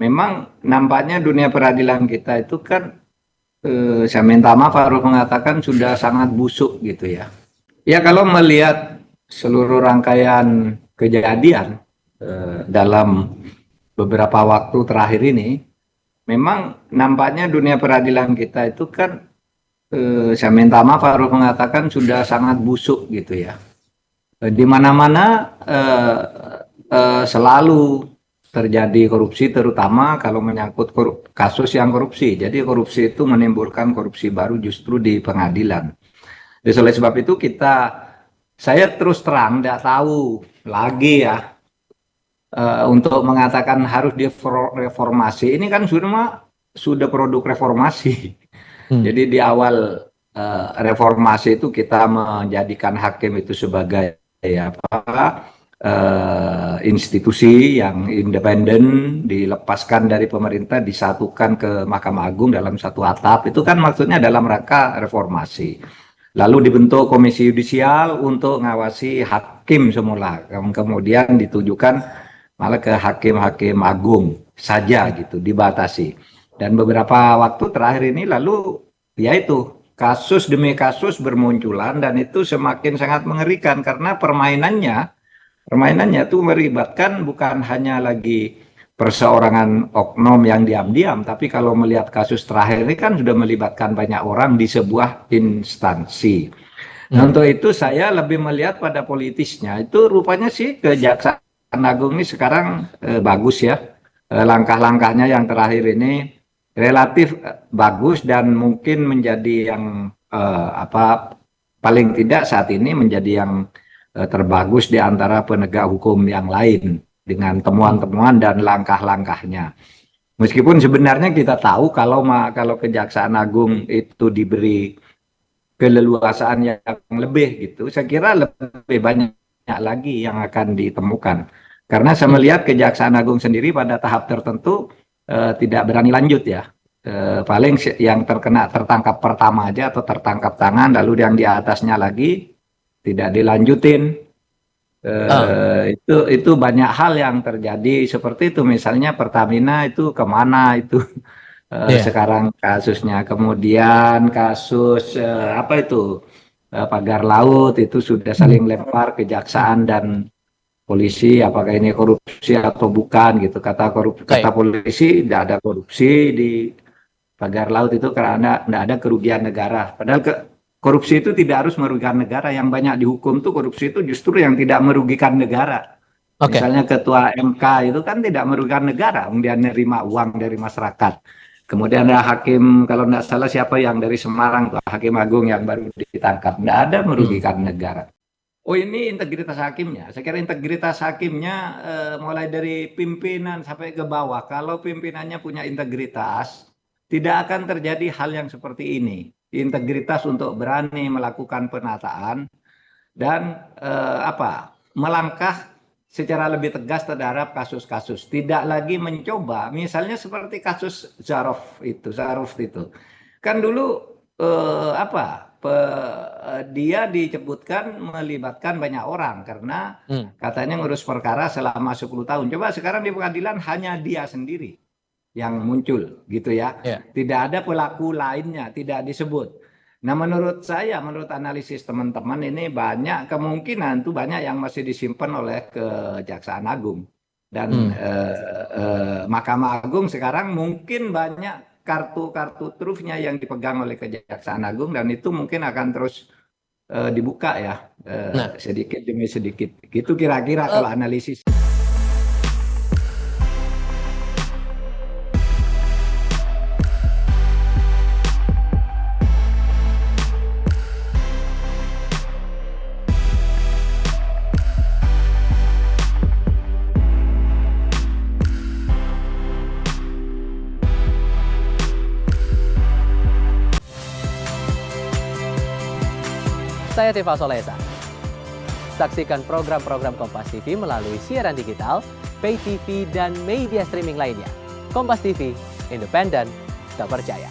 memang nampaknya dunia peradilan kita itu kan, saya minta maaf harus mengatakan sudah sangat busuk gitu ya. Ya kalau melihat seluruh rangkaian kejadian dalam beberapa waktu terakhir ini, memang nampaknya dunia peradilan kita itu kan, saya minta maaf harus mengatakan sudah sangat busuk gitu ya. Di mana-mana selalu terjadi korupsi, terutama kalau menyangkut kasus yang korupsi. Jadi korupsi itu menimbulkan korupsi baru justru di pengadilan. Jadi oleh sebab itu saya terus terang tidak tahu lagi ya, untuk mengatakan harus direformasi. Ini kan sudah produk reformasi. Jadi di awal reformasi itu kita menjadikan hakim itu sebagai institusi yang independen, dilepaskan dari pemerintah, disatukan ke Mahkamah Agung dalam satu atap. Itu kan maksudnya dalam rangka reformasi. Lalu dibentuk komisi yudisial untuk ngawasi hakim semula, kemudian ditujukan malah ke hakim-hakim agung saja gitu, dibatasi. Dan beberapa waktu terakhir ini lalu yaitu kasus demi kasus bermunculan, dan itu semakin sangat mengerikan karena permainannya itu melibatkan bukan hanya lagi perseorangan oknum yang diam-diam, tapi kalau melihat kasus terakhir ini kan sudah melibatkan banyak orang di sebuah instansi. Nah, untuk itu saya lebih melihat pada politisnya. Itu rupanya sih Kejaksaan Agung ini sekarang bagus ya. Langkah-langkahnya yang terakhir ini relatif bagus dan mungkin menjadi yang paling tidak saat ini menjadi yang terbagus di antara penegak hukum yang lain dengan temuan-temuan dan langkah-langkahnya. Meskipun sebenarnya kita tahu kalau Kejaksaan Agung itu diberi keleluasaan yang lebih gitu, saya kira lebih banyak lagi yang akan ditemukan. Karena saya melihat Kejaksaan Agung sendiri pada tahap tertentu tidak berani lanjut ya. Paling yang tertangkap pertama aja atau tertangkap tangan, lalu yang di atasnya lagi tidak dilanjutin. Itu banyak hal yang terjadi seperti itu. Misalnya Pertamina itu kemana itu sekarang kasusnya. Kemudian kasus pagar laut itu sudah saling lempar kejaksaan dan polisi, apakah ini korupsi atau bukan gitu. Kata polisi tidak ada korupsi di pagar laut itu karena tidak ada kerugian negara. Padahal korupsi itu tidak harus merugikan negara. Yang banyak dihukum tuh korupsi itu justru yang tidak merugikan negara. Misalnya ketua MK itu kan tidak merugikan negara, dia nerima uang dari masyarakat. Kemudian ada hakim, kalau tidak salah siapa yang dari Semarang, tuh hakim agung yang baru ditangkap, tidak ada merugikan negara. Oh, ini integritas hakimnya. Saya kira integritas hakimnya mulai dari pimpinan sampai ke bawah. Kalau pimpinannya punya integritas, tidak akan terjadi hal yang seperti ini. Integritas untuk berani melakukan penataan dan melangkah secara lebih tegas terhadap kasus-kasus. Tidak lagi mencoba, misalnya seperti kasus Zaruf itu. Kan dulu dia disebutkan melibatkan banyak orang karena katanya ngurus perkara selama 10 tahun. Coba sekarang di pengadilan hanya dia sendiri yang muncul gitu ya. Tidak ada pelaku lainnya, tidak disebut. Nah, menurut saya, menurut analisis teman-teman ini banyak kemungkinan tuh banyak yang masih disimpan oleh Kejaksaan Agung. Dan Mahkamah Agung sekarang mungkin banyak kartu-kartu trufnya yang dipegang oleh Kejaksaan Agung, dan itu mungkin akan terus dibuka ya, sedikit demi sedikit. Gitu kira-kira kalau analisis. Saya Tiva Solesa. Saksikan program-program Kompas TV melalui siaran digital, pay TV, dan media streaming lainnya. Kompas TV, independen, terpercaya.